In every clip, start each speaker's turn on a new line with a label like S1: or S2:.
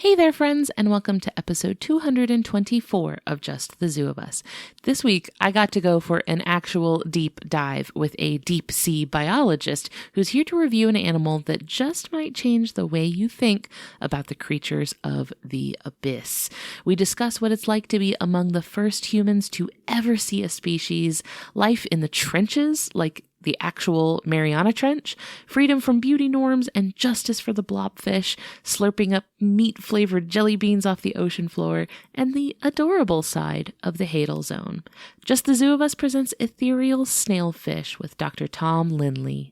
S1: Hey there, friends, and welcome to episode 224 of Just the Zoo of Us. This week, I got to go for an actual deep dive with a deep sea biologist who's here to review an animal that just might change the way you think about the creatures of the abyss. We discuss what it's like to be among the first humans to ever see a species, life in the trenches, like the actual Mariana Trench, freedom from beauty norms, and justice for the blobfish, slurping up meat-flavored jelly beans off the ocean floor, and the adorable side of the hadal zone. Just the Zoo of Us presents Ethereal Snailfish with Dr. Thom Linley.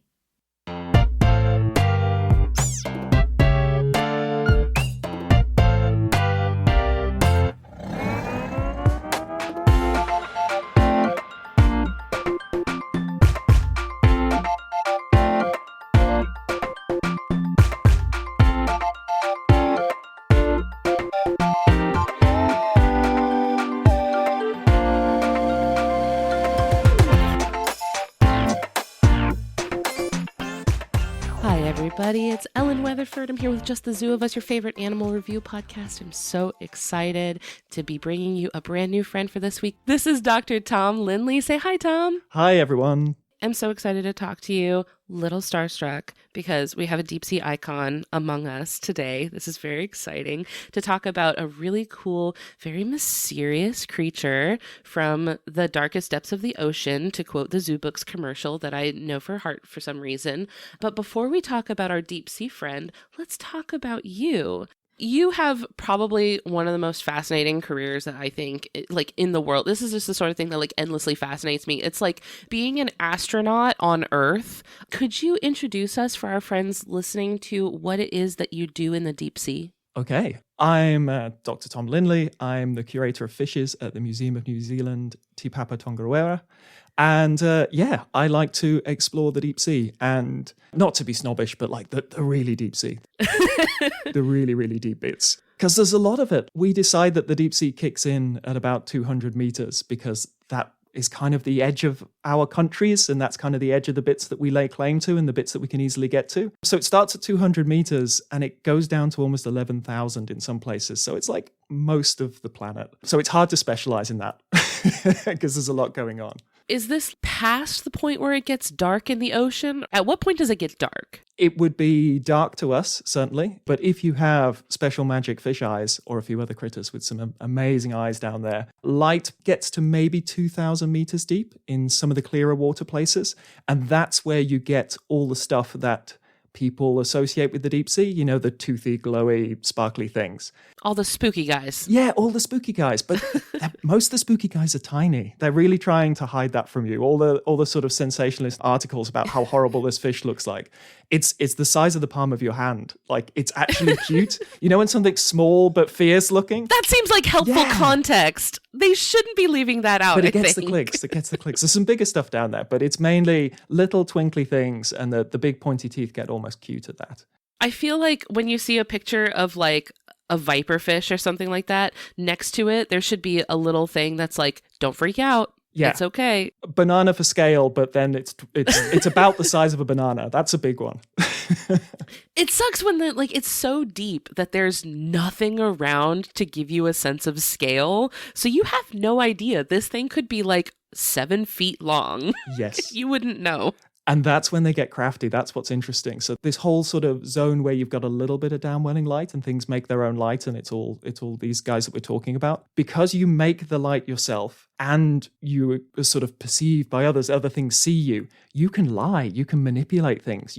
S1: Everybody, it's Ellen Weatherford. I'm here with Just the Zoo of Us, your favorite animal review podcast. I'm so excited to be bringing you a brand new friend for this week. This is Dr. Thom Linley. Say hi, Tom.
S2: Hi, everyone.
S1: I'm so excited to talk to you. Little starstruck because we have a deep sea icon among us today. This is very exciting to talk about a really cool, very mysterious creature from the darkest depths of the ocean, to quote the Zoo Books commercial that I know for heart for some reason. But before we talk about our deep sea friend, let's talk about you. You have probably one of the most fascinating careers that I think, like, in the world. This is just the sort of thing that, like, endlessly fascinates me. It's like being an astronaut on Earth. Could you introduce us, for our friends listening, to what it is that you do in the deep sea?
S2: Okay. I'm Dr. Thom Linley. I'm the curator of fishes at the Museum of New Zealand, Te Papa Tongarewa. And I like to explore the deep sea, and not to be snobbish, but like the really deep sea, the really, really deep bits. Because there's a lot of it. We decide that the deep sea kicks in at about 200 meters because that is kind of the edge of our countries, and that's kind of the edge of the bits that we lay claim to and the bits that we can easily get to. So it starts at 200 meters and it goes down to almost 11,000 in some places. So it's like most of the planet. So it's hard to specialize in that because there's a lot going on.
S1: Is this past the point where it gets dark in the ocean? At what point does it get dark?
S2: It would be dark to us, certainly. But if you have special magic fish eyes or a few other critters with some amazing eyes down there, light gets to maybe 2,000 meters deep in some of the clearer water places. And that's where you get all the stuff that people associate with the deep sea, you know, the toothy, glowy, sparkly things.
S1: All the spooky guys.
S2: Yeah, all the spooky guys. But most of the spooky guys are tiny. They're really trying to hide that from you. All the sort of sensationalist articles about how horrible this fish looks like. It's the size of the palm of your hand. Like, it's actually cute. You know, when something's small but fierce looking?
S1: That seems like helpful context. They shouldn't be leaving that out,
S2: but it gets the clicks. It gets the clicks. There's some bigger stuff down there, but it's mainly little twinkly things, and the big pointy teeth get almost cute at that.
S1: I feel like when you see a picture of, like, a viper fish or something like that, next to it, there should be a little thing that's like, don't freak out. Yeah. It's okay.
S2: Banana for scale, but then it's about the size of a banana. That's a big one.
S1: It sucks when it's so deep that there's nothing around to give you a sense of scale. So you have no idea. This thing could be like 7 feet long.
S2: Yes.
S1: You wouldn't know.
S2: And that's when they get crafty. That's what's interesting. So this whole sort of zone where you've got a little bit of downwelling light and things make their own light, and it's all these guys that we're talking about. Because you make the light yourself and you are sort of perceived by others, other things see you, you can lie, you can manipulate things.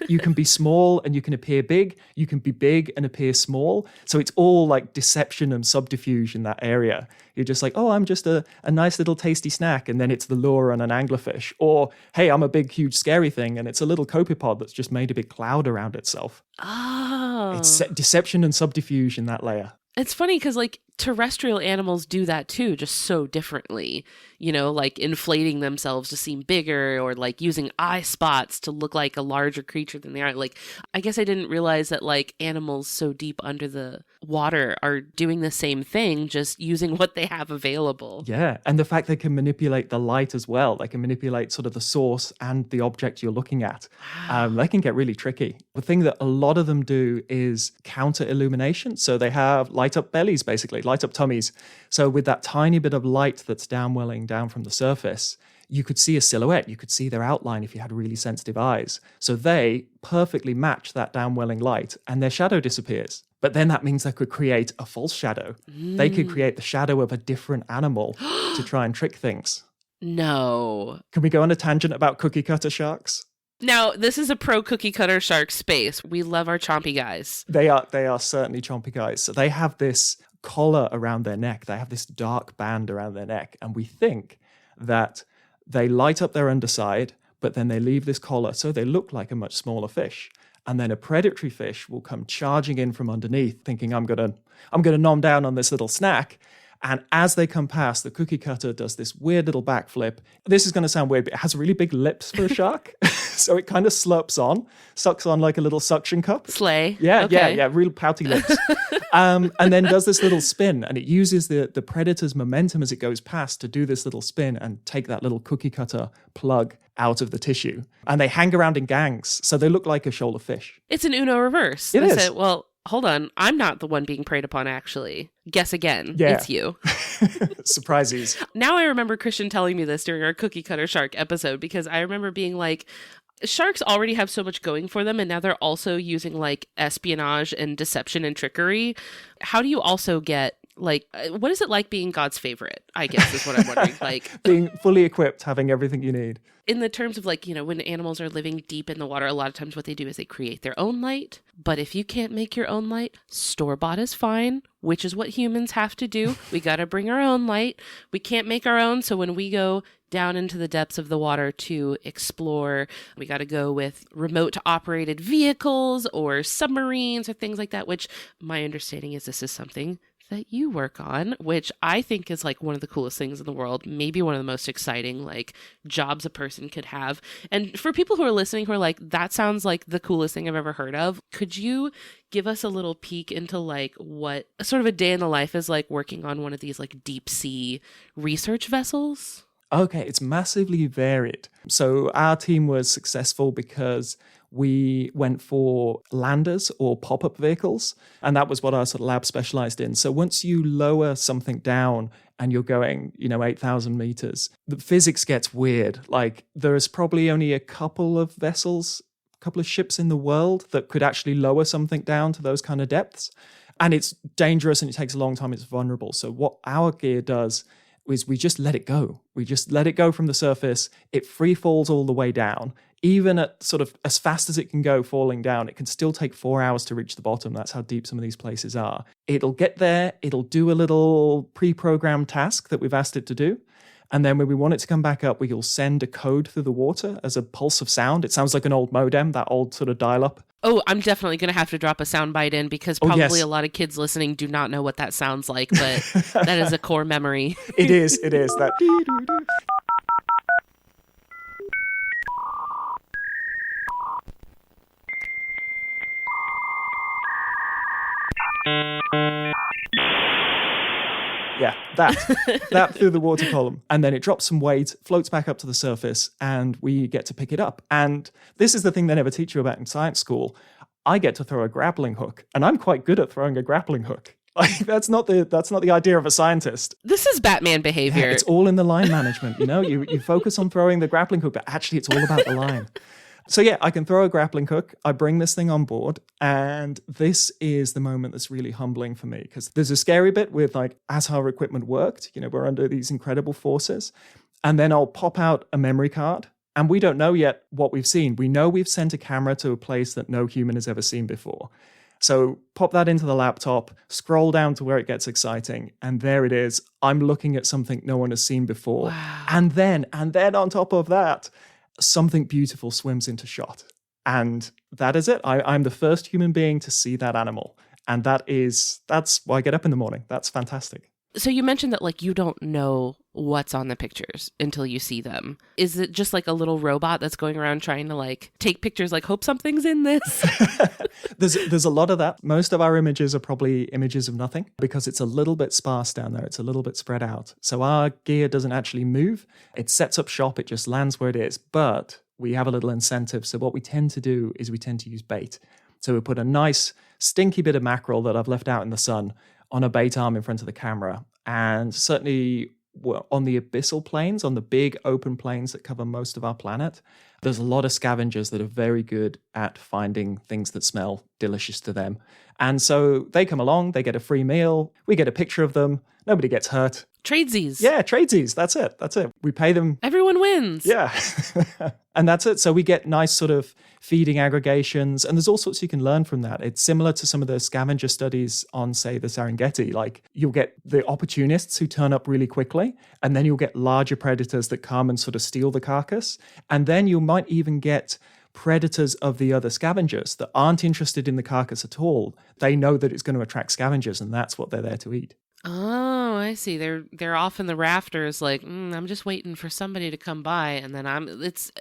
S2: You can be small and you can appear big, you can be big and appear small. So it's all like deception and subterfuge in that area. You're just like, oh, I'm just a nice little tasty snack, and then it's the lure on an anglerfish. Or, hey, I'm a big, huge, scary thing, and it's a little copepod that's just made a big cloud around itself.
S1: Oh.
S2: It's deception and subterfuge in that layer.
S1: It's funny because, like, terrestrial animals do that too, just so differently, like inflating themselves to seem bigger, or like using eye spots to look like a larger creature than they are. Like, I guess I didn't realize that like animals so deep under the water are doing the same thing, just using what they have available.
S2: Yeah, and the fact they can manipulate the light as well. They can manipulate sort of the source and the object you're looking at. They can get really tricky. The thing that a lot of them do is counter illumination. So they have light up bellies, basically, light up tummies. So with that tiny bit of light that's downwelling down from the surface, you could see a silhouette. You could see their outline if you had really sensitive eyes. So they perfectly match that downwelling light and their shadow disappears. But then that means they could create a false shadow. They could create the shadow of a different animal to try and trick things.
S1: No.
S2: Can we go on a tangent about cookie cutter sharks?
S1: Now, this is a pro cookie cutter shark space. We love our chompy guys.
S2: They are certainly chompy guys. So they have this collar around their neck. They have this dark band around their neck. And we think that they light up their underside, but then they leave this collar so they look like a much smaller fish. And then a predatory fish will come charging in from underneath, thinking, I'm gonna nom down on this little snack. And as they come past, the cookie cutter does this weird little backflip. This is going to sound weird, but it has really big lips for a shark. So it kind of sucks on like a little suction cup.
S1: Slay.
S2: Yeah, real pouty lips. And then does this little spin. And it uses the predator's momentum as it goes past to do this little spin and take that little cookie cutter plug out of the tissue. And they hang around in gangs. So they look like a shoal of fish.
S1: It's an Uno reverse.
S2: It is.
S1: Say, well, hold on. I'm not the one being preyed upon, actually. Guess again.
S2: Yeah.
S1: It's you.
S2: Surprises.
S1: Now I remember Christian telling me this during our cookie cutter shark episode, because I remember being like, sharks already have so much going for them, and now they're also using like espionage and deception and trickery. How do you also get like, what is it like being God's favorite, I guess is what I'm wondering. Like
S2: being fully equipped, having everything you need.
S1: In the terms of like, when animals are living deep in the water, a lot of times what they do is they create their own light. But if you can't make your own light, store-bought is fine, which is what humans have to do. We got to bring our own light. We can't make our own. So when we go down into the depths of the water to explore, we got to go with remote operated vehicles or submarines or things like that, which my understanding is this is something that you work on, which I think is like one of the coolest things in the world, maybe one of the most exciting like jobs a person could have. And for people who are listening who are like, that sounds like the coolest thing I've ever heard of, could you give us a little peek into like what sort of a day in the life is like working on one of these like deep sea research vessels?
S2: Okay, it's massively varied. So our team was successful because we went for landers or pop-up vehicles, and that was what our sort of lab specialized in. So once you lower something down and you're going, 8,000 meters, the physics gets weird. Like there is probably only a couple of vessels, a couple of ships in the world that could actually lower something down to those kind of depths. And it's dangerous and it takes a long time. It's vulnerable. So what our gear does is we just let it go. We just let it go from the surface. It free falls all the way down. Even at sort of as fast as it can go falling down, it can still take 4 hours to reach the bottom. That's how deep some of these places are. It'll get there. It'll do a little pre-programmed task that we've asked it to do. And then when we want it to come back up, we'll send a code through the water as a pulse of sound. It sounds like an old modem, that old sort of dial-up.
S1: Oh, I'm definitely going to have to drop a soundbite in because probably a lot of kids listening do not know what that sounds like, but that is a core memory.
S2: It is. That. Yeah, that through the water column. And then it drops some weight, floats back up to the surface, and we get to pick it up. And this is the thing they never teach you about in science school. I get to throw a grappling hook, and I'm quite good at throwing a grappling hook. Like that's not the idea of a scientist.
S1: This is Batman behavior.
S2: Yeah, it's all in the line management, You focus on throwing the grappling hook, but actually it's all about the line. So yeah, I can throw a grappling hook. I bring this thing on board, and this is the moment that's really humbling for me because there's a scary bit with like as our equipment worked. We're under these incredible forces, and then I'll pop out a memory card, and we don't know yet what we've seen. We know we've sent a camera to a place that no human has ever seen before. So pop that into the laptop, scroll down to where it gets exciting, and there it is. I'm looking at something no one has seen before,
S1: wow.
S2: and then on top of that, something beautiful swims into shot. And that is it. I'm the first human being to see that animal. And that's why I get up in the morning. That's fantastic.
S1: So you mentioned that like you don't know what's on the pictures until you see them. Is it just like a little robot that's going around trying to like take pictures, like hope something's in this?
S2: There's a lot of that. Most of our images are probably images of nothing because it's a little bit sparse down there. It's a little bit spread out. So our gear doesn't actually move. It sets up shop. It just lands where it is. But we have a little incentive. So what we tend to do is we tend to use bait. So we put a nice stinky bit of mackerel that I've left out in the sun on a bait arm in front of the camera. And certainly on the abyssal plains, on the big open plains that cover most of our planet, there's a lot of scavengers that are very good at finding things that smell delicious to them. And so they come along, they get a free meal, we get a picture of them, nobody gets hurt.
S1: Tradesies.
S2: Yeah, tradesies. That's it. We pay them.
S1: Everyone wins.
S2: Yeah. And that's it. So we get nice sort of feeding aggregations, and there's all sorts you can learn from that. It's similar to some of the scavenger studies on, say, the Serengeti. Like you'll get the opportunists who turn up really quickly, and then you'll get larger predators that come and sort of steal the carcass. And then you might even get predators of the other scavengers that aren't interested in the carcass at all. They know that it's going to attract scavengers, and that's what they're there to eat.
S1: Oh, I see. They're off in the rafters, like I'm just waiting for somebody to come by, and then it's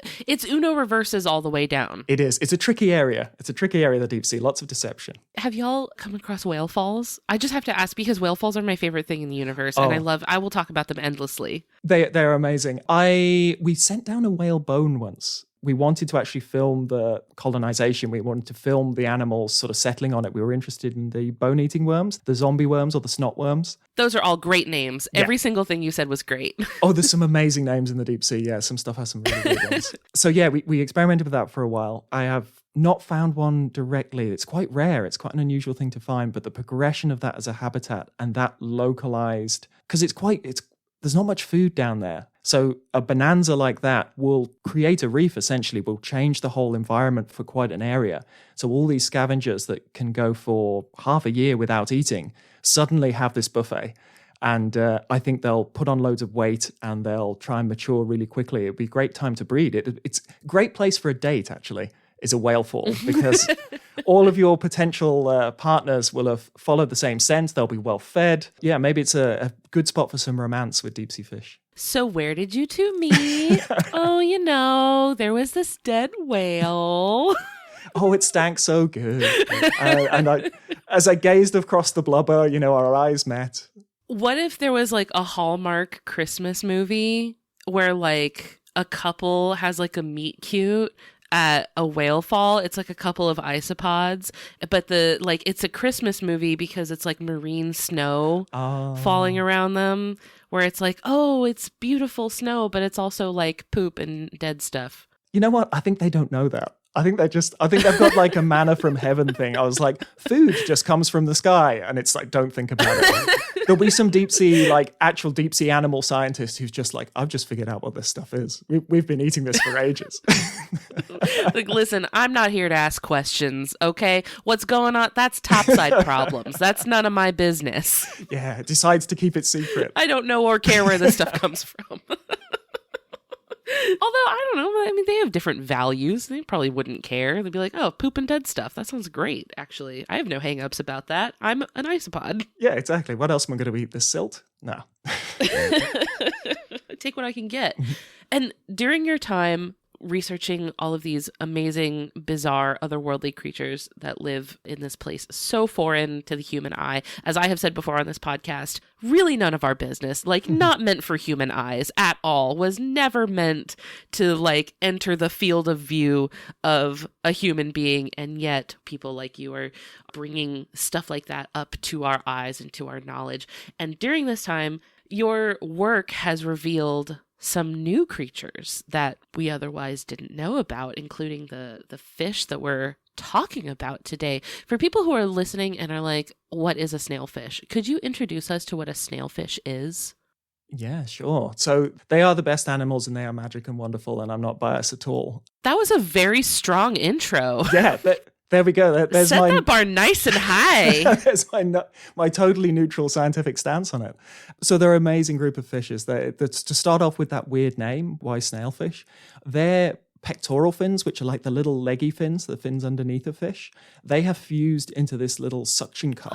S1: Uno reverses all the way down.
S2: It is. It's a tricky area. The deep sea. Lots of deception.
S1: Have y'all come across whale falls? I just have to ask because whale falls are my favorite thing in the universe, and I will talk about them endlessly.
S2: They're amazing. We sent down a whale bone once. We wanted to actually film the colonization. We wanted to film the animals sort of settling on it. We were interested in the bone-eating worms, the zombie worms or the snot worms.
S1: Those are all great names. Yeah. Every single thing you said was great.
S2: Oh, there's some amazing names in the deep sea. Yeah, some stuff has some really good ones. So yeah, we experimented with that for a while. I have not found one directly. It's quite rare. It's quite an unusual thing to find, but the progression of that as a habitat and that localized, because there's not much food down there. So a bonanza like that will create a reef, essentially, will change the whole environment for quite an area. So all these scavengers that can go for half a year without eating suddenly have this buffet. And I think they'll put on loads of weight and they'll try and mature really quickly. It'd be a great time to breed. It's a great place for a date, actually, is a whale fall, because all of your potential partners will have followed the same scent. They'll be well fed. Yeah, maybe it's a good spot for some romance with deep sea fish.
S1: So where did you two meet? Oh, there was this dead whale.
S2: Oh, it stank so good. As I gazed across the blubber, our eyes met.
S1: What if there was like a Hallmark Christmas movie where like a couple has like a meet cute at a whale fall? It's like a couple of isopods, but it's a Christmas movie because it's like marine snow falling around them, where it's like, oh, it's beautiful snow, but it's also like poop and dead stuff.
S2: You know what? I think they don't know that. I think they've got like a manna from heaven thing. I was like, food just comes from the sky. And it's like, don't think about it. There'll be some deep sea, like actual deep sea animal scientist who's just like, I've just figured out what this stuff is. We've been eating this for ages.
S1: Like, listen, I'm not here to ask questions, okay? What's going on? That's topside problems. That's none of my business.
S2: Yeah, it decides to keep it secret.
S1: I don't know or care where this stuff comes from. Although, I don't know. I mean, they have different values. They probably wouldn't care. They'd be like, oh, poop and dead stuff. That sounds great, actually. I have no hang-ups about that. I'm an isopod.
S2: Yeah, exactly. What else am I going to eat? This silt? No.
S1: Take what I can get. And during your time researching all of these amazing, bizarre, otherworldly creatures that live in this place so foreign to the human eye, as I have said before on this podcast, really none of our business, like not meant for human eyes at all, was never meant to like enter the field of view of a human being. And yet people like you are bringing stuff like that up to our eyes and to our knowledge. And during this time, your work has revealed some new creatures that we otherwise didn't know about, including the fish that we're talking about today. For people who are listening and are like, what is a snailfish? Could you introduce us to what a snailfish is?
S2: Yeah, sure. So they are the best animals and they are magic and wonderful, and I'm not biased at all.
S1: That was a very strong intro.
S2: Yeah, there we go. There's
S1: Set that bar nice and high.
S2: There's my totally neutral scientific stance on it. So they're an amazing group of fishes. To start off with that weird name, why snailfish? They're pectoral fins, which are like the little leggy fins, the fins underneath a fish, they have fused into this little suction cup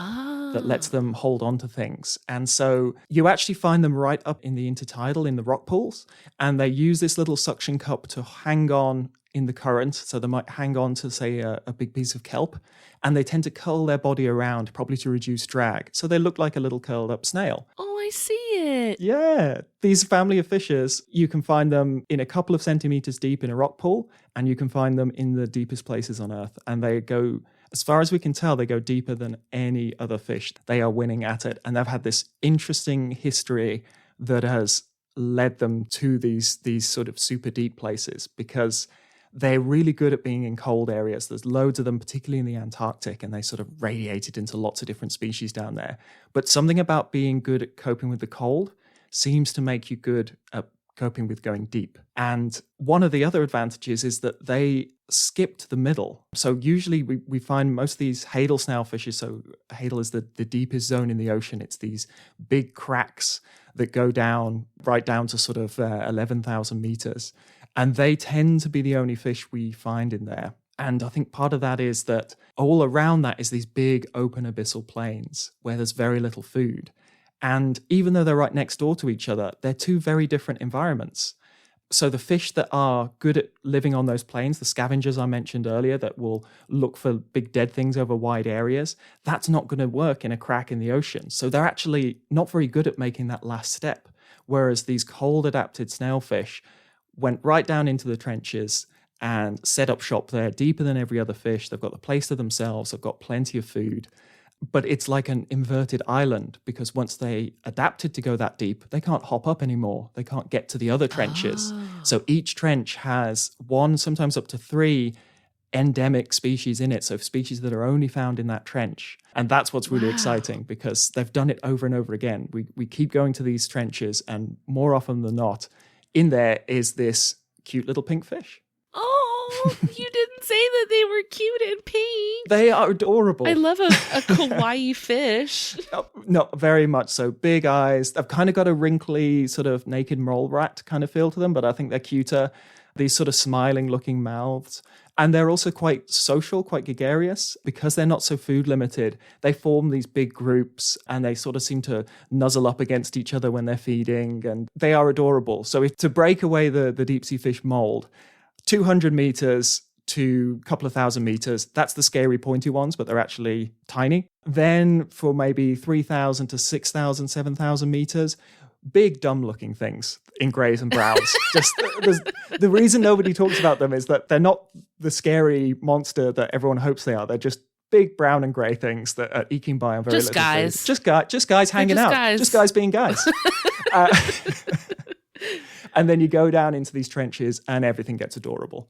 S2: that lets them hold on to things. And so you actually find them right up in the intertidal in the rock pools, and they use this little suction cup to hang on in the current. So they might hang on to, say, a big piece of kelp, and they tend to curl their body around, probably to reduce drag. So they look like a little curled up snail.
S1: Oh, I see it.
S2: Yeah. These family of fishes, you can find them in a couple of centimeters deep in a rock pool, and you can find them in the deepest places on Earth. And they go, as far as we can tell, they go deeper than any other fish. They are winning at it. And they've had this interesting history that has led them to these sort of super deep places, because they're really good at being in cold areas. There's loads of them, particularly in the Antarctic, and they sort of radiated into lots of different species down there. But something about being good at coping with the cold seems to make you good at coping with going deep. And one of the other advantages is that they skipped the middle. So usually we find most of these hadal snailfishes, so hadal is the deepest zone in the ocean. It's these big cracks that go down, right down to sort of 11,000 meters. And they tend to be the only fish we find in there. And I think part of that is that all around that is these big open abyssal plains where there's very little food. And even though they're right next door to each other, they're two very different environments. So the fish that are good at living on those plains, the scavengers I mentioned earlier that will look for big dead things over wide areas, that's not going to work in a crack in the ocean. So they're actually not very good at making that last step. Whereas these cold adapted snailfish went right down into the trenches and set up shop there, deeper than every other fish. They've got the place to themselves. They've got plenty of food. But it's like an inverted island, because once they adapted to go that deep, they can't hop up anymore. They can't get to the other trenches. So each trench has one, sometimes up to three endemic species in it. So species that are only found in that trench. And that's what's really exciting, because they've done it over and over again. We keep going to these trenches, and more often than not, in there is this cute little pink fish.
S1: Oh, you didn't say that they were cute and pink.
S2: They are adorable.
S1: I love a kawaii fish.
S2: No, very much so. Big eyes. They've kind of got a wrinkly sort of naked mole rat kind of feel to them, but I think they're cuter. These sort of smiling looking mouths. And they're also quite social, quite gregarious, because they're not so food limited. They form these big groups, and they sort of seem to nuzzle up against each other when they're feeding, and they are adorable. So if to break away the deep sea fish mold, 200 meters to a couple of thousand meters, that's the scary pointy ones, but they're actually tiny. Then for maybe 3,000 to 6,000, 7,000 meters, big dumb looking things in greys and browns. Just the reason nobody talks about them is that they're not the scary monster that everyone hopes they are. They're just big brown and grey things that are eking by on very
S1: just
S2: little
S1: guys.
S2: food. Just guys hanging out.
S1: Guys.
S2: Just guys being guys. And then you go down into these trenches and everything gets adorable.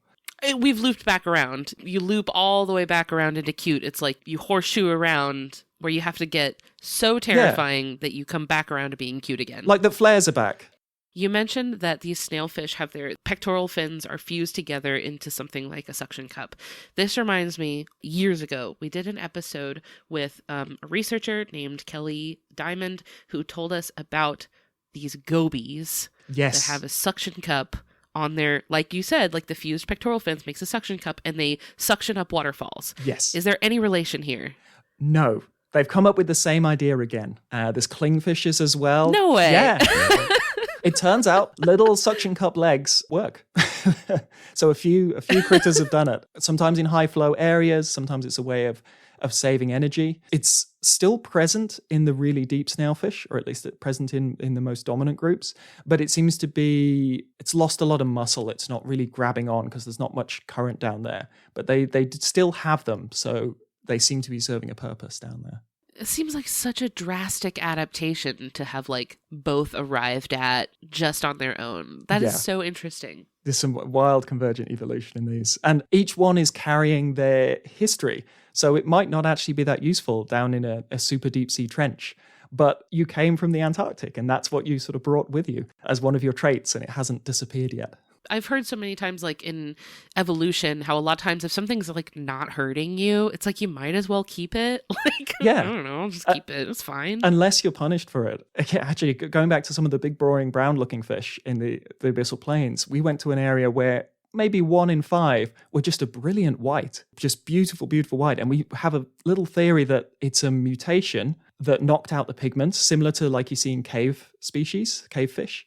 S1: We've looped back around. You loop all the way back around into cute. It's like you horseshoe around where you have to get so terrifying that you come back around to being cute again.
S2: Like the flares are back.
S1: You mentioned that these snailfish have their pectoral fins are fused together into something like a suction cup. This reminds me, years ago, we did an episode with a researcher named Kelly Diamond who told us about these gobies that have a suction cup on their, like you said, like the fused pectoral fins makes a suction cup and they suction up waterfalls.
S2: Yes.
S1: Is there any relation here?
S2: No. They've come up with the same idea again. There's clingfishes as well.
S1: No way.
S2: Yeah. It turns out little suction cup legs work. So a few critters have done it. Sometimes in high flow areas, sometimes it's a way of saving energy. It's still present in the really deep snailfish, or at least it's present in the most dominant groups, but it seems to be, it's lost a lot of muscle. It's not really grabbing on because there's not much current down there, but they still have them. So they seem to be serving a purpose down there.
S1: It seems like such a drastic adaptation to have like both arrived at just on their own. That is so interesting.
S2: There's some wild convergent evolution in these. And each one is carrying their history. So it might not actually be that useful down in a super deep sea trench. But you came from the Antarctic, and that's what you sort of brought with you as one of your traits, and it hasn't disappeared yet.
S1: I've heard so many times, like in evolution, how a lot of times if something's like not hurting you, it's like you might as well keep it. Like, I don't know, just keep it. It's fine. Unless
S2: you're punished for it. Actually, going back to some of the big, boring, brown-looking fish in the abyssal plains, we went to an area where maybe 1 in 5 were just a brilliant white, just beautiful, beautiful white. And we have a little theory that it's a mutation that knocked out the pigments, similar to like you see in cave species, cave fish.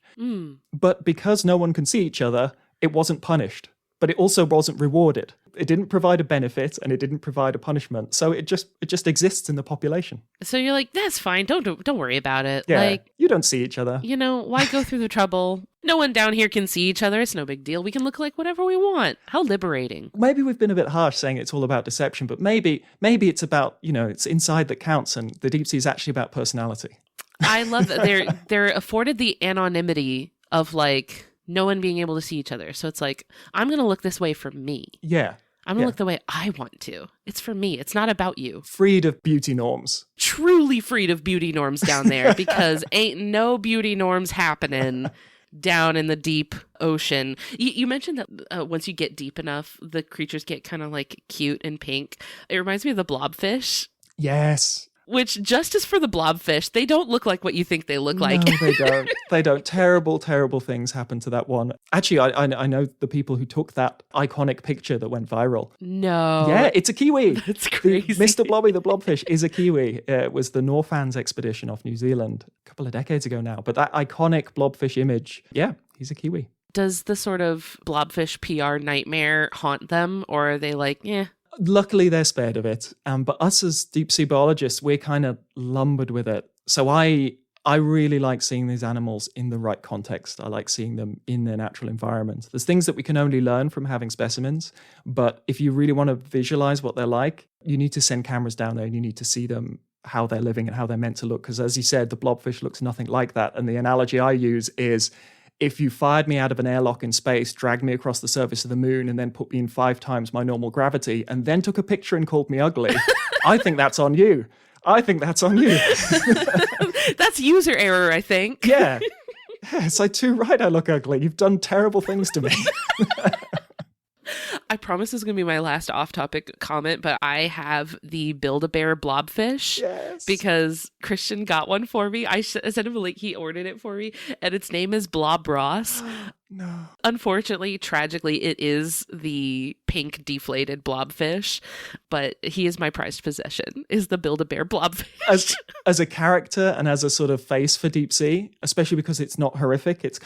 S2: But because no one can see each other, it wasn't punished, but it also wasn't rewarded. It didn't provide a benefit and it didn't provide a punishment. So it just exists in the population.
S1: So you're like, that's fine. Don't worry about it.
S2: Yeah,
S1: Like,
S2: you don't see each other.
S1: why go through the trouble? No one down here can see each other. It's no big deal. We can look like whatever we want. How liberating.
S2: Maybe we've been a bit harsh saying it's all about deception, but maybe it's about, it's inside that counts, and the deep sea is actually about personality.
S1: I love that they're afforded the anonymity of like no one being able to see each other. So it's like, I'm going to look this way for me.
S2: Yeah.
S1: I'm going to look the way I want to. It's for me. It's not about you.
S2: Freed of beauty norms.
S1: Truly freed of beauty norms down there, because ain't no beauty norms happening down in the deep ocean. You mentioned that once you get deep enough, the creatures get kind of like cute and pink. It reminds me of the blobfish.
S2: Yes.
S1: Which, justice for the blobfish, they don't look like what you think they look like.
S2: No, they don't. They don't. Terrible, terrible things happen to that one. Actually, I know the people who took that iconic picture that went viral.
S1: No.
S2: Yeah, it's a Kiwi.
S1: That's crazy.
S2: Mr. Blobby the blobfish is a Kiwi. It was the Norfans expedition off New Zealand a couple of decades ago now. But that iconic blobfish image, yeah, he's a Kiwi.
S1: Does the sort of blobfish PR nightmare haunt them, or are they like, yeah?
S2: Luckily, they're spared of it. But us as deep sea biologists, we're kind of lumbered with it. So I really like seeing these animals in the right context. I like seeing them in their natural environment. There's things that we can only learn from having specimens. But if you really want to visualize what they're like, you need to send cameras down there and you need to see them, how they're living and how they're meant to look. Because as you said, the blobfish looks nothing like that. And the analogy I use is, if you fired me out of an airlock in space, dragged me across the surface of the moon, and then put me in 5 times my normal gravity, and then took a picture and called me ugly, I think that's on you. That's
S1: user error, I think.
S2: Yeah. It's like, too right, I look ugly. You've done terrible things to me.
S1: I promise this is going to be my last off-topic comment, but I have the Build-A-Bear blobfish.
S2: Yes.
S1: Because Christian got one for me. I sent him a link. He ordered it for me, and its name is Blob Ross.
S2: No.
S1: Unfortunately, tragically, it is the pink deflated blobfish, but he is my prized possession, is the Build-A-Bear blobfish.
S2: As a character and as a sort of face for deep sea, especially because it's not horrific, it's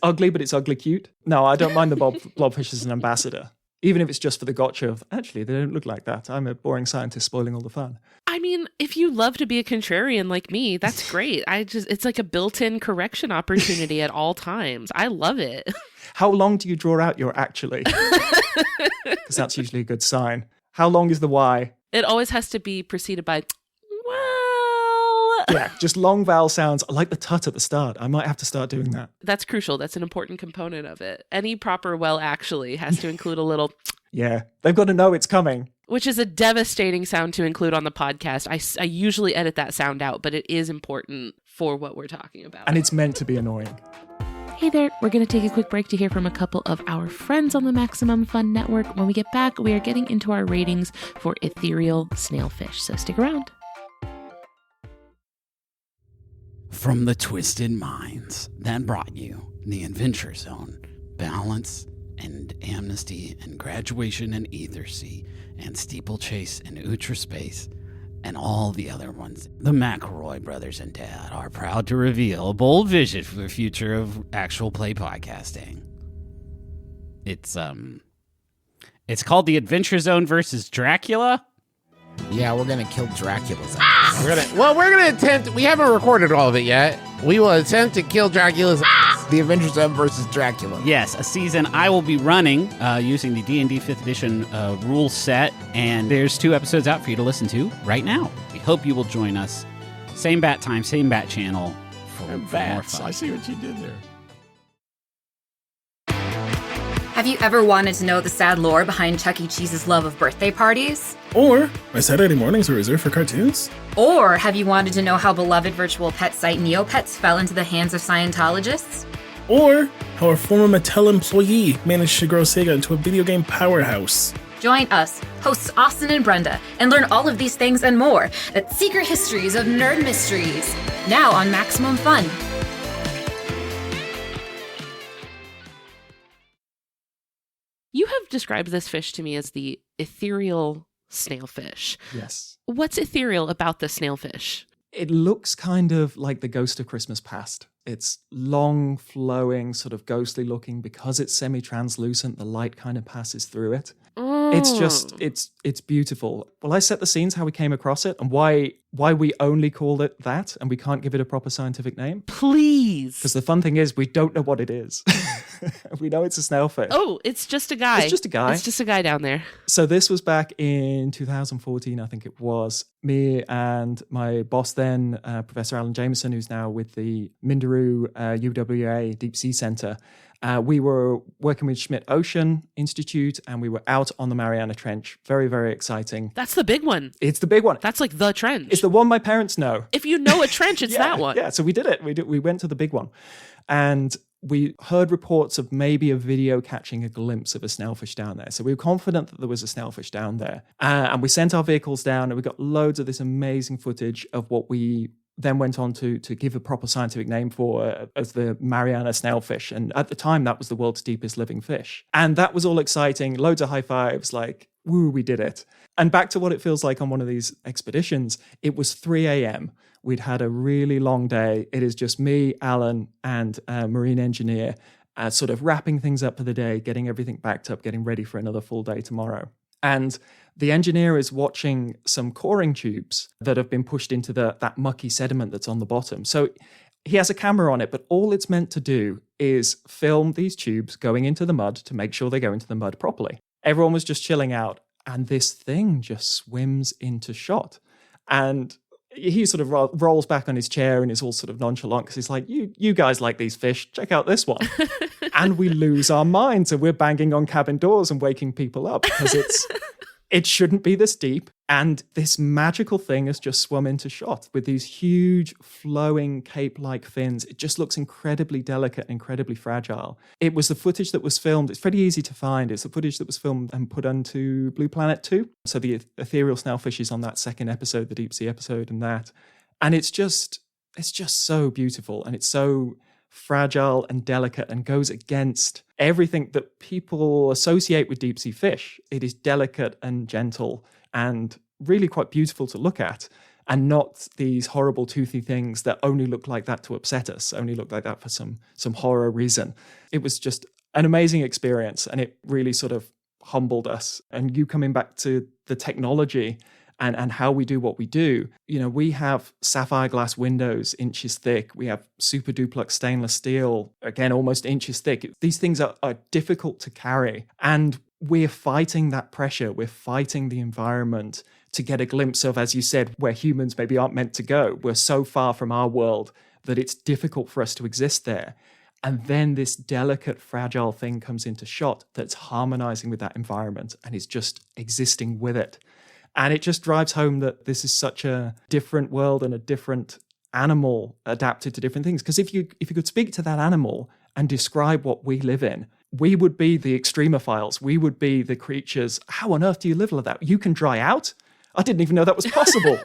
S2: ugly, but it's ugly cute. No, I don't mind the blobfish as an ambassador, even if it's just for the gotcha of, actually, they don't look like that. I'm a boring scientist spoiling all the fun.
S1: I mean, if you love to be a contrarian like me, that's great. It's like a built-in correction opportunity at all times. I love it.
S2: How long do you draw out your actually? Because that's usually a good sign. How long is the why?
S1: It always has to be preceded by, well.
S2: Yeah, just long vowel sounds. I like the tut at the start. I might have to start doing that.
S1: That's crucial. That's an important component of it. Any proper well actually has to include a little.
S2: Yeah, they've got to know it's coming.
S1: Which is a devastating sound to include on the podcast. I usually edit that sound out, but it is important for what we're talking about.
S2: And it's meant to be annoying.
S1: Hey there, we're going to take a quick break to hear from a couple of our friends on the Maximum Fun Network. When we get back, we are getting into our ratings for Ethereal Snailfish, so stick around.
S3: From the twisted minds that brought you the Adventure Zone, balance and amnesty and graduation and ether sea and steeplechase and outre space and all the other ones, the McElroy brothers and Dad are proud to reveal a bold vision for the future of actual play podcasting. It's called the Adventure Zone versus Dracula.
S4: Yeah, we're gonna kill Dracula's ass. We're gonna attempt. We haven't recorded all of it yet. We will attempt to kill Dracula's ass. The Adventure Zone versus Dracula.
S3: Yes, a season I will be running using the D&D 5th edition rule set, and there's 2 episodes out for you to listen to right now. We hope you will join us. Same bat time, same bat channel for more fun.
S4: I see what you did there.
S5: Have you ever wanted to know the sad lore behind Chuck E. Cheese's love of birthday parties?
S6: Or my Saturday mornings are reserved for cartoons?
S5: Or have you wanted to know how beloved virtual pet site Neopets fell into the hands of Scientologists?
S6: Or how a former Mattel employee managed to grow Sega into a video game powerhouse?
S5: Join us, hosts Austin and Brenda, and learn all of these things and more at Secret Histories of Nerd Mysteries, now on Maximum Fun.
S1: described this fish to me as the ethereal snailfish.
S2: Yes.
S1: What's ethereal about the snailfish?
S2: It looks kind of like the ghost of Christmas past. It's long, flowing, sort of ghostly looking. Because it's semi-translucent, the light kind of passes through it. It's just, it's beautiful. Well, I set the scenes how we came across it and why we only called it that and we can't give it a proper scientific name.
S1: Please.
S2: Because the fun thing is we don't know what it is. We know it's a snailfish.
S1: Oh, it's just a guy.
S2: It's just a guy.
S1: It's just a guy down there.
S2: So this was back in 2014, I think it was. Me and my boss then, Professor Alan Jameson, who's now with the Minderoo UWA Deep Sea Center. We were working with Schmidt Ocean Institute and we were out on the Mariana Trench. Very, very exciting.
S1: That's the big one.
S2: It's the big one.
S1: That's like the trench.
S2: It's the one my parents know.
S1: If you know a trench, it's that one.
S2: Yeah, so we did it. We went to the big one. And we heard reports of maybe a video catching a glimpse of a snailfish down there. So we were confident that there was a snailfish down there. And we sent our vehicles down and we got loads of this amazing footage of what we then went on to give a proper scientific name for as the Mariana snailfish. And at the time, that was the world's deepest living fish. And that was all exciting. Loads of high fives, like, woo, we did it. And back to what it feels like on one of these expeditions, it was 3 a.m. We'd had a really long day. It is just me, Alan, and a marine engineer sort of wrapping things up for the day, getting everything backed up, getting ready for another full day tomorrow. And the engineer is watching some coring tubes that have been pushed into that mucky sediment that's on the bottom. So he has a camera on it, but all it's meant to do is film these tubes going into the mud to make sure they go into the mud properly. Everyone was just chilling out, and this thing just swims into shot. And he sort of rolls back on his chair and is all sort of nonchalant because he's like, you guys like these fish, check out this one. And we lose our minds and we're banging on cabin doors and waking people up because it shouldn't be this deep. And this magical thing has just swum into shot with these huge flowing cape-like fins. It just looks incredibly delicate, incredibly fragile. It was the footage that was filmed. It's pretty easy to find. It's the footage that was filmed and put onto Blue Planet 2. So the Ethereal Snailfish is on that second episode, the deep sea episode and that. And it's just so beautiful. And it's so fragile and delicate and goes against everything that people associate with deep sea fish. It is delicate and gentle and really quite beautiful to look at, and not these horrible toothy things that only look like that to upset us, only look like that for some horror reason. It was just an amazing experience, and it really sort of humbled us. And you coming back to the technology and how we do what we do, you know, we have sapphire glass windows inches thick. We have super duplex stainless steel, again, almost inches thick. These things are difficult to carry. And we're fighting that pressure. We're fighting the environment to get a glimpse of, as you said, where humans maybe aren't meant to go. We're so far from our world that it's difficult for us to exist there. And then this delicate, fragile thing comes into shot that's harmonizing with that environment and is just existing with it. And it just drives home that this is such a different world and a different animal adapted to different things. Because if you could speak to that animal and describe what we live in, we would be the extremophiles. We would be the creatures. How on earth do you live like that? You can dry out? I didn't even know that was possible.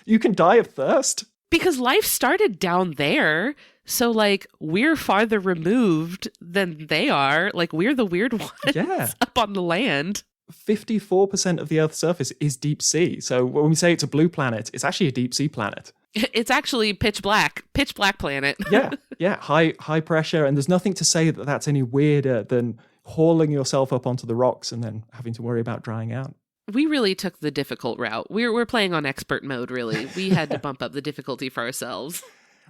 S2: You can die of thirst.
S1: Because life started down there. So, like, we're farther removed than they are. Like, we're the weird ones up on the land.
S2: 54% of the Earth's surface is deep sea. So when we say it's a blue planet, it's actually a deep sea planet.
S1: It's actually pitch black planet. Yeah. High pressure. And there's nothing to say that that's any weirder than hauling yourself up onto the rocks and then having to worry about drying out. We really took the difficult route. We're playing on expert mode, really. We had to bump up the difficulty for ourselves.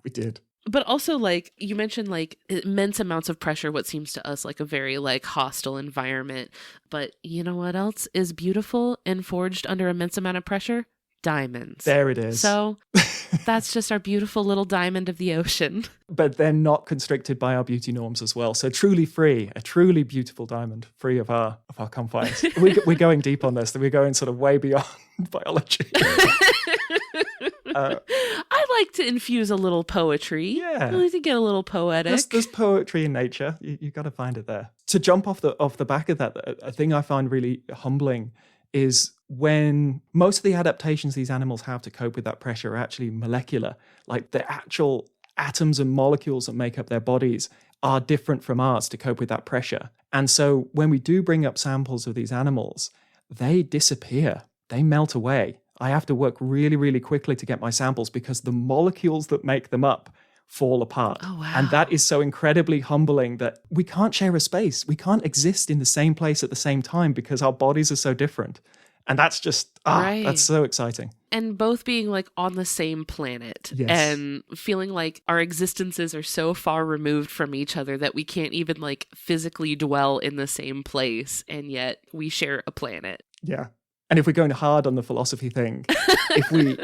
S2: We did.
S1: But also, like, you mentioned, like, immense amounts of pressure, what seems to us like a very, like, hostile environment. But you know what else is beautiful and forged under immense amount of pressure? Diamonds.
S2: There it is.
S1: So that's just our beautiful little diamond of the ocean.
S2: But they're not constricted by our beauty norms as well. So truly free, a truly beautiful diamond, free of our confines. We're going deep on this. We're going sort of way beyond biology.
S1: I like to infuse a little poetry.
S2: Yeah.
S1: I like to get a little poetic.
S2: There's poetry in nature. You got to find it there. To jump off the back of that, a thing I find really humbling is when most of the adaptations these animals have to cope with that pressure are actually molecular. Like the actual atoms and molecules that make up their bodies are different from ours to cope with that pressure. And so when we do bring up samples of these animals, they disappear, they melt away. I have to work really, really quickly to get my samples because the molecules that make them up fall apart.
S1: Oh, wow.
S2: And that is so incredibly humbling that we can't share a space. We can't exist in the same place at the same time because our bodies are so different. And that's just,
S1: Right.
S2: that's so exciting.
S1: And both being like on the same planet
S2: Yes.
S1: and feeling like our existences are so far removed from each other that we can't even like physically dwell in the same place. And yet we share a planet.
S2: Yeah. And if we're going hard on the philosophy thing,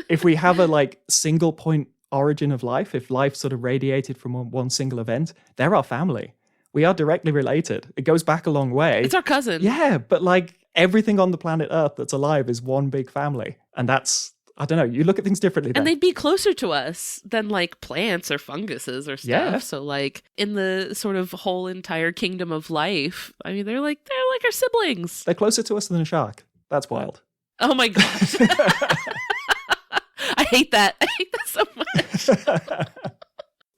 S2: if we have a like single point origin of life, if life sort of radiated from one single event, they're our family. We are directly related. It goes back a long way.
S1: It's our cousin.
S2: Yeah, but like everything on the planet Earth that's alive is one big family. And that's, I don't know, you look at things differently then.
S1: And they'd be closer to us than like plants or funguses or stuff.
S2: Yeah.
S1: So like in the sort of whole entire kingdom of life, I mean, they're like our siblings.
S2: They're closer to us than a shark. That's wild.
S1: Oh my gosh. I hate that. I hate that so much.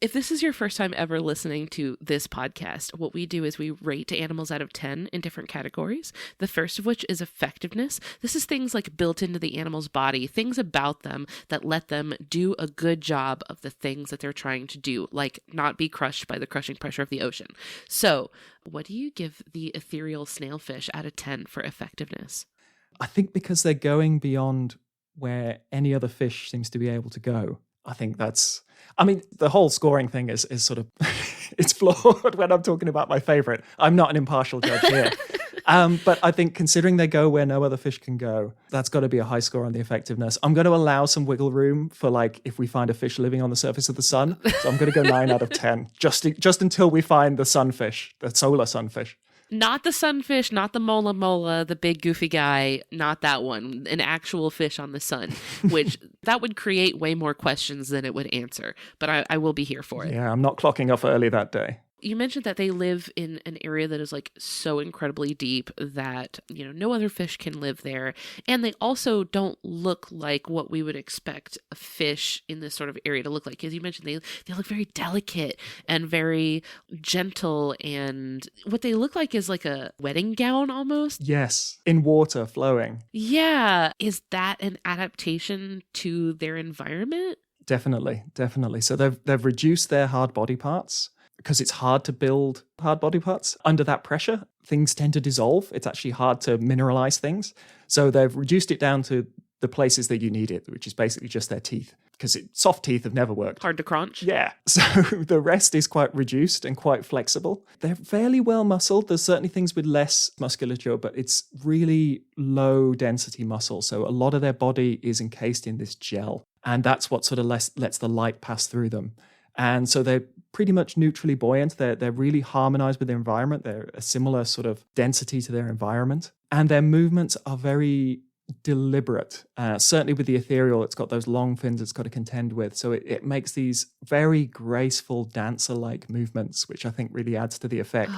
S1: If this is your first time ever listening to this podcast, what we do is we rate animals out of 10 in different categories. The first of which is effectiveness. This is things like built into the animal's body, things about them that let them do a good job of the things that they're trying to do, like not be crushed by the crushing pressure of the ocean. So, what do you give the ethereal snailfish out of 10 for effectiveness?
S2: I think because they're going beyond where any other fish seems to be able to go. I think that's, I mean, the whole scoring thing is sort of, it's flawed when I'm talking about my favorite. I'm not an impartial judge here. But I think considering they go where no other fish can go, that's got to be a high score on the effectiveness. I'm going to allow some wiggle room for like if we find a fish living on the surface of the sun. So I'm going to go 9 out of 10, just until we find the sunfish, the solar sunfish.
S1: Not the sunfish, not the mola mola, the big goofy guy, not that one. An actual fish on the sun, which that would create way more questions than it would answer. But I will be here for it.
S2: Yeah, I'm not clocking off early that day.
S1: You mentioned that they live in an area that is like so incredibly deep that, you know, no other fish can live there. And they also don't look like what we would expect a fish in this sort of area to look like. As you mentioned, they look very delicate and very gentle. And what they look like is like a wedding gown almost.
S2: Yes, in water, flowing.
S1: Yeah. Is that an adaptation to their environment?
S2: Definitely. So they've reduced their hard body parts. Because it's hard to build hard body parts. Under that pressure, things tend to dissolve. It's actually hard to mineralize things. So they've reduced it down to the places that you need it, which is basically just their teeth. Because soft teeth have never worked.
S1: Hard to crunch.
S2: Yeah. So the rest is quite reduced and quite flexible. They're fairly well muscled. There's certainly things with less musculature, but it's really low density muscle. So a lot of their body is encased in this gel. And that's what sort of lets the light pass through them. And so they're pretty much neutrally buoyant. They're really harmonized with their environment. They're a similar sort of density to their environment. And their movements are very deliberate. Certainly with the ethereal, it's got those long fins it's got to contend with. So it makes these very graceful dancer-like movements, which I think really adds to the effect.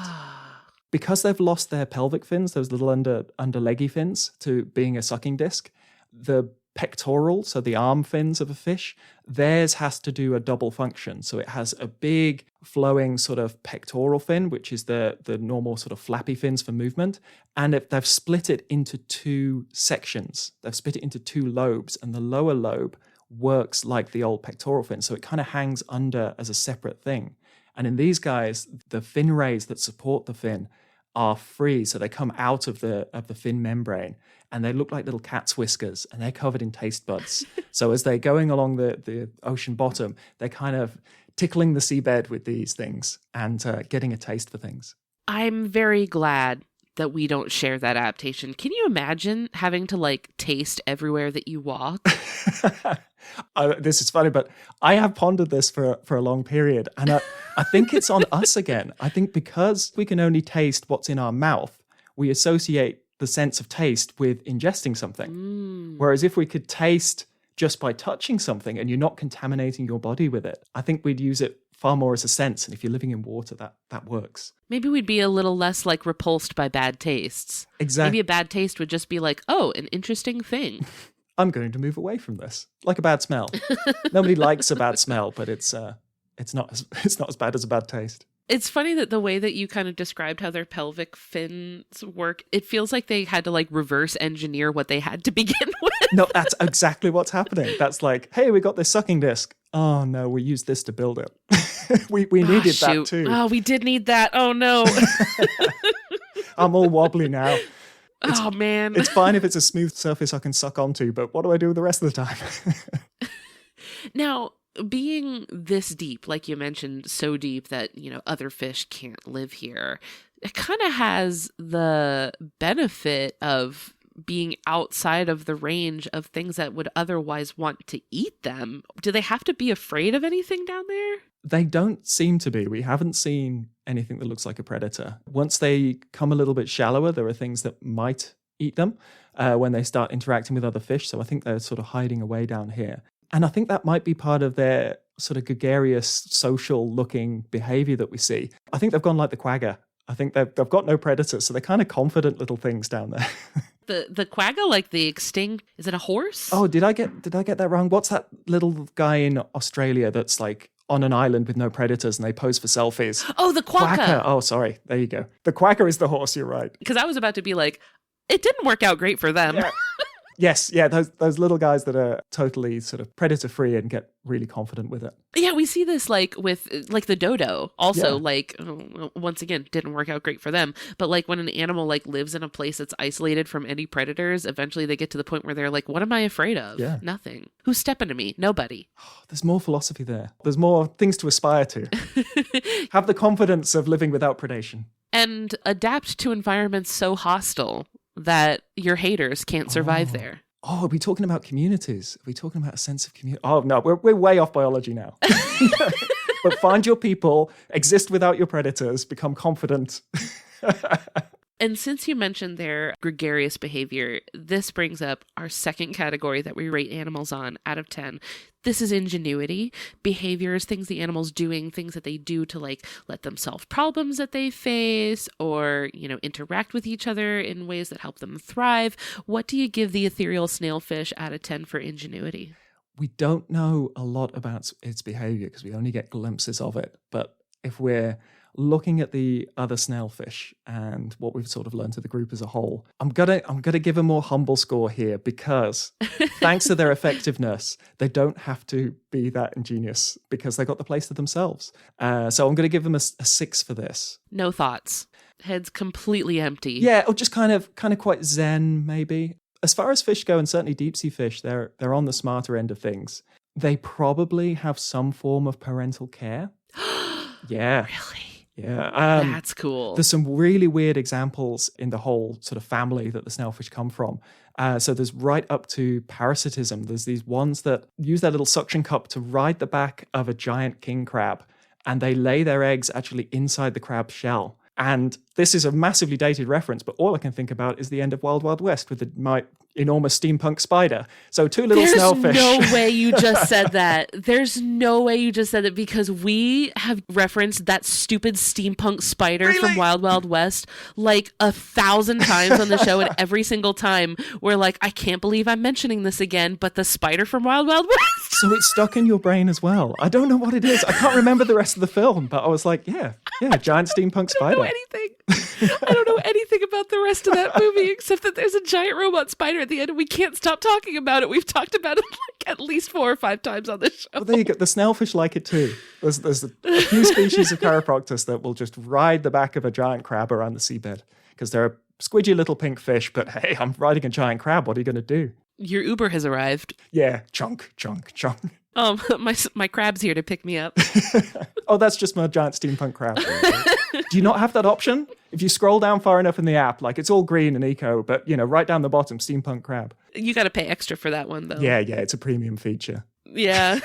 S2: Because they've lost their pelvic fins, those little underleggy fins, to being a sucking disc, the pectoral, so the arm fins of a fish, theirs has to do a double function. So it has a big flowing sort of pectoral fin, which is the normal sort of flappy fins for movement. And they've split it into 2 sections. They've split it into 2 lobes, and the lower lobe works like the old pectoral fin. So it kind of hangs under as a separate thing. And in these guys, the fin rays that support the fin are free. So they come out of the fin membrane, and they look like little cat's whiskers, and they're covered in taste buds. So as they're going along the ocean bottom, they're kind of tickling the seabed with these things and getting a taste for things.
S1: I'm very glad that we don't share that adaptation. Can you imagine having to like taste everywhere that you walk?
S2: This is funny, but I have pondered this for a long period, and I think it's on us again. I think because we can only taste what's in our mouth, we associate the sense of taste with ingesting something. Whereas if we could taste just by touching something and you're not contaminating your body with it, I think we'd use it far more as a sense. And if you're living in water, that works.
S1: Maybe we'd be a little less like repulsed by bad tastes.
S2: Exactly.
S1: Maybe a bad taste would just be like, oh, an interesting thing.
S2: I'm going to move away from this. Like a bad smell. Nobody likes a bad smell, but it's it's not as bad as a bad taste.
S1: It's funny that the way that you kind of described how their pelvic fins work, it feels like they had to like reverse engineer what they had to begin with.
S2: No, that's exactly what's happening. That's like, hey, we got this sucking disc. Oh no, we used this to build it. we needed that too.
S1: Oh, we did need that. Oh no.
S2: I'm all wobbly now.
S1: Oh man.
S2: It's fine if it's a smooth surface I can suck onto, but what do I do the rest of the time?
S1: Now, being this deep, like you mentioned, so deep that, other fish can't live here, it kind of has the benefit of being outside of the range of things that would otherwise want to eat them. Do they have to be afraid of anything down there?
S2: They don't seem to be. We haven't seen anything that looks like a predator. Once they come a little bit shallower, there are things that might eat them when they start interacting with other fish. So I think they're sort of hiding away down here. And I think that might be part of their sort of gregarious, social-looking behavior that we see. I think they've gone like the quagga. I think they've got no predators, so they're kind of confident little things down there.
S1: The quagga, like the extinct, is it a horse?
S2: Oh, did I get that wrong? What's that little guy in Australia that's like on an island with no predators and they pose for selfies?
S1: Oh, the quagga.
S2: Oh, sorry. There you go. The quagga is the horse, you're right.
S1: Because I was about to be like, it didn't work out great for them.
S2: Yeah. Yes, yeah, those little guys that are totally sort of predator-free and get really confident with it.
S1: Yeah, we see this like with like the dodo also,
S2: Yeah.
S1: like once again, didn't work out great for them. But like when an animal like lives in a place that's isolated from any predators, eventually they get to the point where they're like, what am I afraid of?
S2: Yeah.
S1: Nothing. Who's stepping to me? Nobody.
S2: There's more philosophy there. There's more things to aspire to. Have the confidence of living without predation.
S1: And adapt to environments so hostile that your haters can't survive there.
S2: Oh, are we talking about communities? Are we talking about a sense of community? Oh, no, we're way off biology now. But find your people, exist without your predators, become confident.
S1: And since you mentioned their gregarious behavior, this brings up our second category that we rate animals on out of 10. This is ingenuity, behaviors, things the animal's doing, things that they do to like let them solve problems that they face or, interact with each other in ways that help them thrive. What do you give the ethereal snailfish out of 10 for ingenuity?
S2: We don't know a lot about its behavior because we only get glimpses of it. But if we're looking at the other snailfish and what we've sort of learned to the group as a whole, I'm gonna give a more humble score here because thanks to their effectiveness, they don't have to be that ingenious because they got the place to themselves. So I'm gonna give them a 6 for this.
S1: No thoughts. Heads completely empty.
S2: Yeah, or just kind of quite zen maybe. As far as fish go, and certainly deep sea fish, they're on the smarter end of things. They probably have some form of parental care. Yeah.
S1: Really?
S2: Yeah.
S1: That's cool.
S2: There's some really weird examples in the whole sort of family that the snailfish come from. So there's right up to parasitism. There's these ones that use their little suction cup to ride the back of a giant king crab, and they lay their eggs actually inside the crab's shell. And this is a massively dated reference, but all I can think about is the end of Wild Wild West with my enormous steampunk spider. So two little snailfish.
S1: There's no way you just said that. There's no way you just said that because we have referenced that stupid steampunk spider from Wild Wild West like 1,000 times on the show, and every single time we're like, I can't believe I'm mentioning this again, but the spider from Wild Wild West.
S2: So it's stuck in your brain as well. I don't know what it is. I can't remember the rest of the film, but I was like, yeah, giant steampunk spider.
S1: I don't know anything. I don't know anything about the rest of that movie except that there's a giant robot spider at the end and we can't stop talking about it. We've talked about it like at least 4 or 5 times on this show.
S2: Well, there you go. The snailfish like it too. There's a few species of Chiroproctus that will just ride the back of a giant crab around the seabed because they're a squidgy little pink fish, but hey, I'm riding a giant crab. What are you going to do?
S1: Your Uber has arrived.
S2: Yeah, chunk, chunk, chunk.
S1: My crab's here to pick me up.
S2: Oh, that's just my giant steampunk crab. Do you not have that option? If you scroll down far enough in the app, like it's all green and eco, but right down the bottom, steampunk crab.
S1: You got to pay extra for that one, though.
S2: Yeah, it's a premium feature.
S1: Yeah.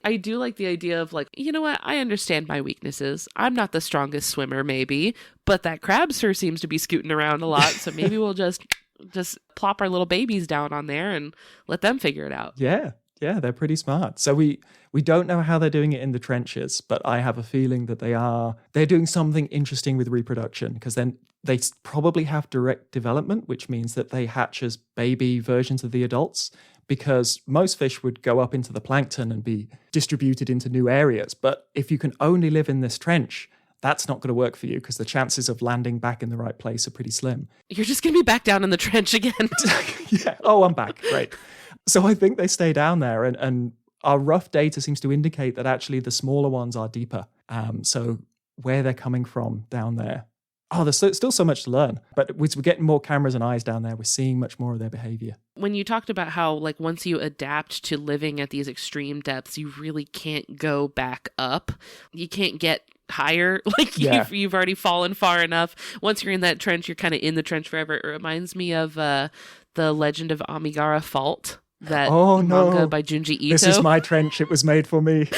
S1: I do like the idea of like, you know what? I understand my weaknesses. I'm not the strongest swimmer, maybe, but that crab sure seems to be scooting around a lot. So maybe we'll just plop our little babies down on there and let them figure it out.
S2: Yeah, they're pretty smart. So we don't know how they're doing it in the trenches, but I have a feeling that they're doing something interesting with reproduction because then they probably have direct development, which means that they hatch as baby versions of the adults because most fish would go up into the plankton and be distributed into new areas. But if you can only live in this trench, that's not going to work for you because the chances of landing back in the right place are pretty slim.
S1: You're just going to be back down in the trench again.
S2: Yeah. Oh, I'm back. Great. So I think they stay down there, and our rough data seems to indicate that actually the smaller ones are deeper. So where they're coming from down there, there's still so much to learn. But we're getting more cameras and eyes down there. We're seeing much more of their behavior.
S1: When you talked about how, like, once you adapt to living at these extreme depths, you really can't go back up. You can't get higher. Like, you've already fallen far enough. Once you're in that trench, you're kind of in the trench forever. It reminds me of the Legend of Amigara Fault, that manga by Junji Ito.
S2: This is my trench. It was made for me.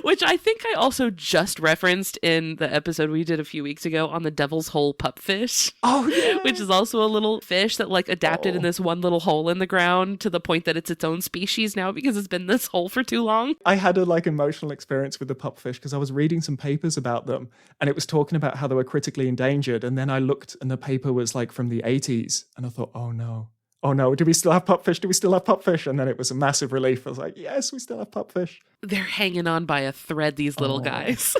S1: Which I think I also just referenced in the episode we did a few weeks ago on the Devil's Hole pupfish.
S2: Oh, yeah.
S1: Which is also a little fish that, like, adapted in this one little hole in the ground to the point that it's its own species now because it's been in this hole for too long.
S2: I had a, like, emotional experience with the pupfish because I was reading some papers about them and it was talking about how they were critically endangered. And then I looked and the paper was, like, from the 80s. And I thought, oh, no, do we still have pupfish? And then it was a massive relief. I was like, yes, we still have pupfish.
S1: They're hanging on by a thread, these little guys.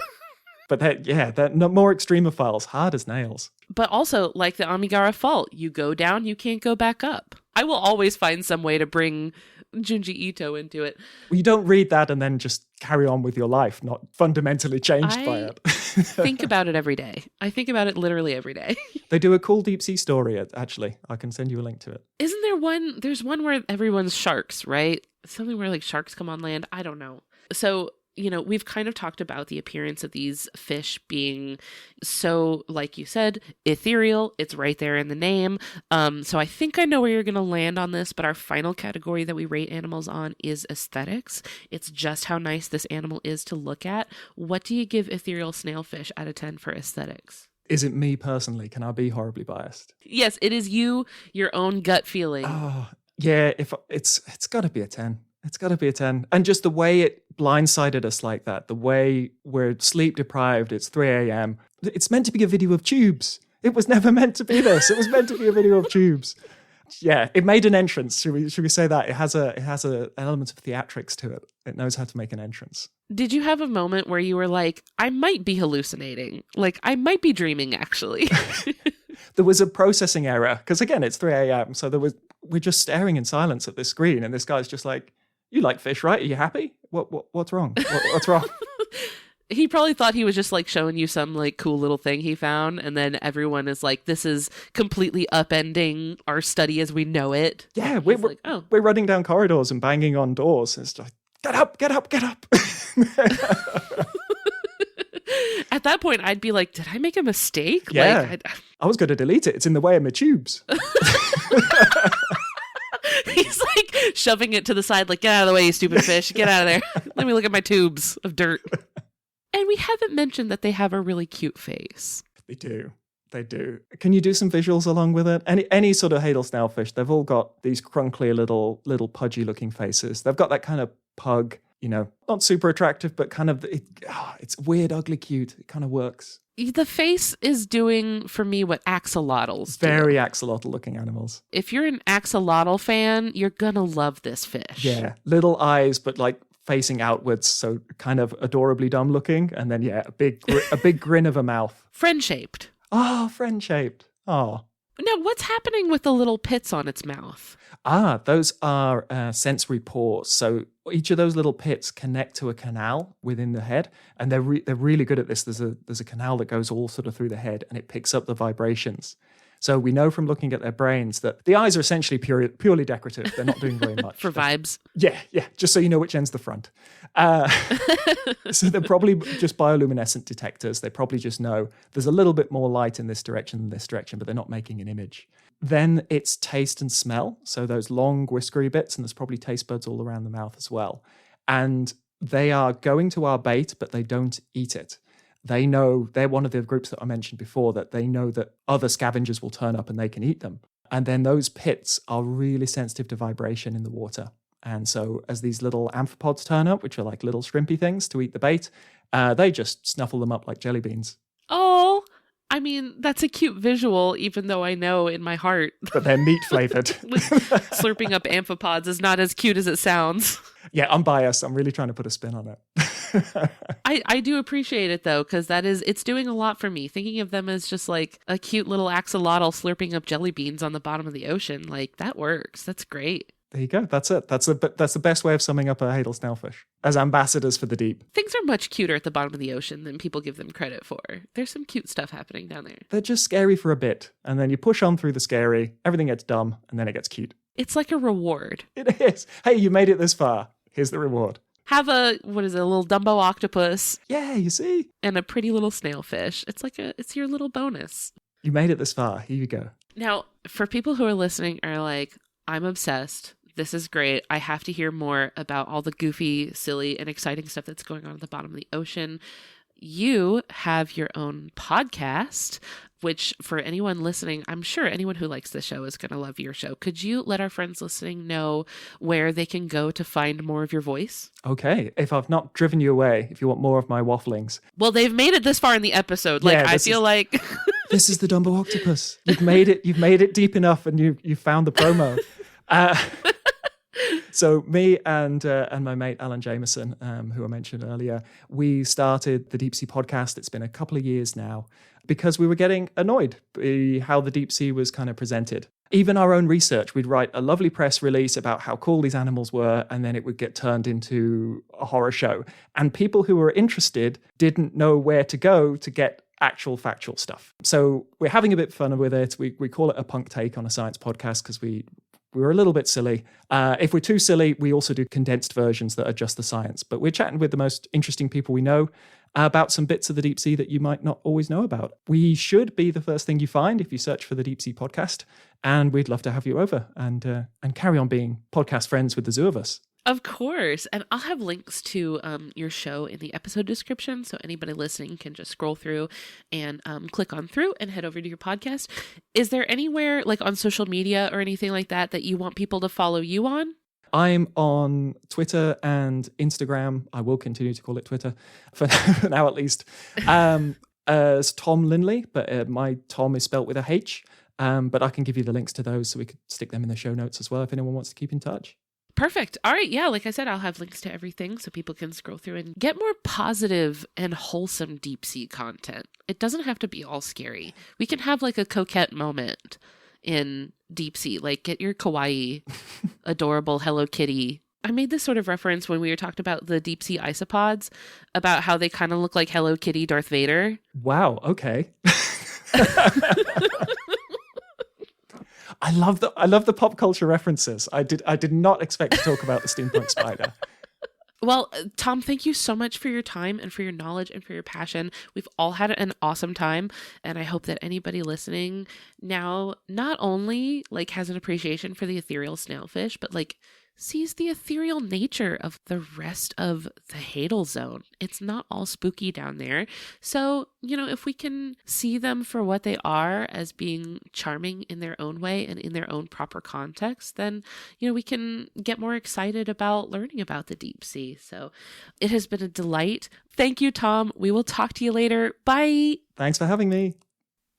S2: But they're more extremophiles, hard as nails.
S1: But also, like the Amigara Fault, you go down, you can't go back up. I will always find some way to bring Junji Ito into it.
S2: Well, you don't read that and then just carry on with your life, not fundamentally changed by it.
S1: Think about it every day. I think about it literally every day.
S2: They do a cool deep sea story, actually. I can send you a link to it.
S1: Isn't there one? There's one where everyone's sharks, right? Something where, like, sharks come on land. I don't know. So, you know, we've kind of talked about the appearance of these fish being so, like you said, ethereal. It's right there in the name. So I think I know where you're going to land on this, but our final category that we rate animals on is aesthetics. It's just how nice this animal is to look at. What do you give Ethereal Snailfish out of 10 for aesthetics?
S2: Is it me personally? Can I be horribly biased?
S1: Yes, it is you, your own gut feeling.
S2: Oh, yeah, if it's got to be a 10. It's got to be a 10. And just the way it blindsided us like that, the way we're sleep deprived, it's 3 a.m. It's meant to be a video of tubes. It was never meant to be this. It was meant to be a video of tubes. Yeah, it made an entrance. Should we say that? It has a element of theatrics to it. It knows how to make an entrance.
S1: Did you have a moment where you were like, I might be hallucinating? Like, I might be dreaming, actually.
S2: There was a processing error, because again, it's 3 a.m. So we're just staring in silence at this screen, and this guy's just like, you like fish, right? Are you happy? What's wrong? What's wrong?
S1: He probably thought he was just, like, showing you some, like, cool little thing he found, and then everyone is like, this is completely upending our study as we know it.
S2: Yeah, we're running down corridors and banging on doors. It's like, get up.
S1: At that point, I'd be like, did I make a mistake?
S2: Yeah,
S1: like,
S2: I was going to delete it. It's in the way of my tubes.
S1: He's like shoving it to the side, like, get out of the way, you stupid fish. Get out of there. Let me look at my tubes of dirt. And we haven't mentioned that they have a really cute face.
S2: They do. Can you do some visuals along with it? Any sort of hadal snailfish, they've all got these crunkly little pudgy looking faces. They've got that kind of pug, you know, not super attractive, but kind of, it's weird, ugly, cute. It kind of works.
S1: The face is doing, for me, what axolotls do.
S2: Very axolotl looking animals.
S1: If you're an axolotl fan, you're gonna love this fish.
S2: Yeah, little eyes, but like facing outwards, so kind of adorably dumb looking. And then, yeah, a big grin of a mouth.
S1: Friend-shaped.
S2: Oh, friend-shaped. Oh.
S1: Now, what's happening with the little pits on its mouth?
S2: Those are sensory pores. So each of those little pits connect to a canal within the head, and they're really good at this. There's a canal that goes all sort of through the head, and it picks up the vibrations. So we know from looking at their brains that the eyes are essentially purely decorative. They're not doing very much.
S1: For vibes.
S2: Yeah. Just so you know which end's the front. So they're probably just bioluminescent detectors. They probably just know there's a little bit more light in this direction than this direction, but they're not making an image. Then it's taste and smell. So those long whiskery bits, and there's probably taste buds all around the mouth as well. And they are going to our bait, but they don't eat it. They know, they're one of the groups that I mentioned before, that they know that other scavengers will turn up and they can eat them. And then those pits are really sensitive to vibration in the water. And so as these little amphipods turn up, which are like little shrimpy things to eat the bait, they just snuffle them up like jellybeans.
S1: Oh, I mean, that's a cute visual, even though I know in my heart
S2: But they're meat flavored.
S1: slurping up amphipods is not as cute as it sounds.
S2: Yeah, I'm biased. I'm really trying to put a spin on it.
S1: I do appreciate it though, because it's doing a lot for me. Thinking of them as just like a cute little axolotl slurping up jelly beans on the bottom of the ocean, like that works. That's great.
S2: There you go. That's it. That's the best way of summing up a hadal snailfish as ambassadors for the deep.
S1: Things are much cuter at the bottom of the ocean than people give them credit for. There's some cute stuff happening down there.
S2: They're just scary for a bit, and then you push on through the scary, everything gets dumb, and then it gets cute.
S1: It's like a reward.
S2: It is. Hey, you made it this far. Here's the reward.
S1: Have a little Dumbo octopus
S2: Yeah, you see?
S1: and a pretty little snailfish. It's your little bonus.
S2: You made it this far. Here you go.
S1: Now, for people who are listening are like, I'm obsessed. This is great. I have to hear more about all the goofy, silly, and exciting stuff that's going on at the bottom of the ocean. You have your own podcast, which for anyone listening, I'm sure anyone who likes the show is going to love your show. Could you let our friends listening know where they can go to find more of your voice?
S2: Okay, if I've not driven you away, if you want more of my wafflings.
S1: Well, they've made it this far in the episode. Like,
S2: Yeah,
S1: I feel like...
S2: This is the Dumbo octopus. You've made it deep enough, and you found the promo. So me and my mate Alan Jameson, who I mentioned earlier, we started the Deep Sea podcast. It's been a couple of years now because we were getting annoyed by how the deep sea was kind of presented. Even our own research, we'd write a lovely press release about how cool these animals were, and then it would get turned into a horror show. And people who were interested didn't know where to go to get actual factual stuff. So we're having a bit of fun with it. We call it a punk take on a science podcast because we were a little bit silly. If we're too silly, we also do condensed versions that are just the science. But we're chatting with the most interesting people we know about some bits of the deep sea that you might not always know about. We should be the first thing you find if you search for the Deep Sea podcast. And we'd love to have you over and carry on being podcast friends with the zoo of us.
S1: Of course. And I'll have links to your show in the episode description. So anybody listening can just scroll through and click on through and head over to your podcast. Is there anywhere like on social media or anything like that you want people to follow you on?
S2: I'm on Twitter and Instagram. I will continue to call it Twitter for now at least. As Thom Linley, but my Tom is spelt with a H. But I can give you the links to those so we could stick them in the show notes as well if anyone wants to keep in touch.
S1: Perfect. All right. Yeah. Like I said, I'll have links to everything so people can scroll through and get more positive and wholesome deep sea content. It doesn't have to be all scary. We can have like a coquette moment in deep sea, like get your kawaii, adorable Hello Kitty. I made this sort of reference when we were talking about the deep sea isopods, about how they kind of look like Hello Kitty Darth Vader.
S2: Wow. Okay. I love the pop culture references. I did not expect to talk about the steampunk spider.
S1: Well, Tom, thank you so much for your time and for your knowledge and for your passion. We've all had an awesome time, and I hope that anybody listening now not only like has an appreciation for the ethereal snailfish, but like sees the ethereal nature of the rest of the hadal zone. It's not all spooky down there. So, if we can see them for what they are as being charming in their own way and in their own proper context, then, we can get more excited about learning about the deep sea. So it has been a delight. Thank you, Tom. We will talk to you later. Bye.
S2: Thanks for having me.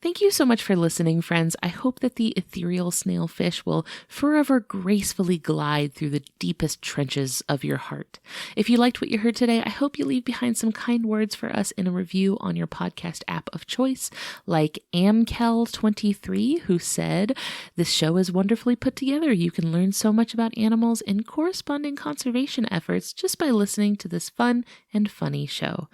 S1: Thank you so much for listening, friends. I hope that the ethereal snailfish will forever gracefully glide through the deepest trenches of your heart. If you liked what you heard today, I hope you leave behind some kind words for us in a review on your podcast app of choice, like Amkel23, who said, "This show is wonderfully put together. You can learn so much about animals and corresponding conservation efforts just by listening to this fun and funny show."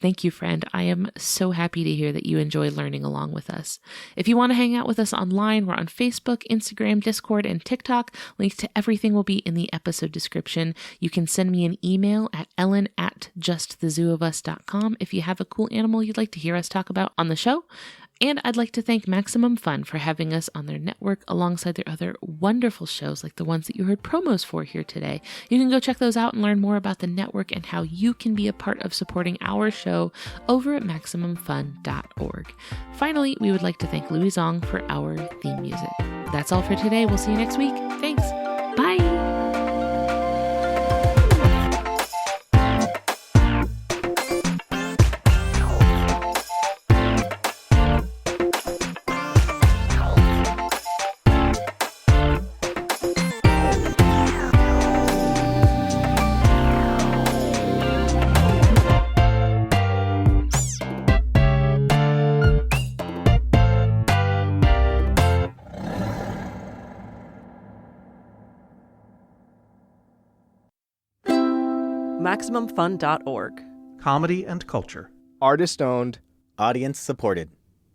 S1: Thank you, friend. I am so happy to hear that you enjoy learning along with us. If you want to hang out with us online, we're on Facebook, Instagram, Discord, and TikTok. Links to everything will be in the episode description. You can send me an email at ellen@justthezooofus.com if you have a cool animal you'd like to hear us talk about on the show. And I'd like to thank Maximum Fun for having us on their network alongside their other wonderful shows like the ones that you heard promos for here today. You can go check those out and learn more about the network and how you can be a part of supporting our show over at MaximumFun.org. Finally, we would like to thank Louis Zong for our theme music. That's all for today. We'll see you next week. Thanks. Bye.
S7: MaximumFun.org.
S8: Comedy and culture.
S9: Artist owned.
S10: Audience supported.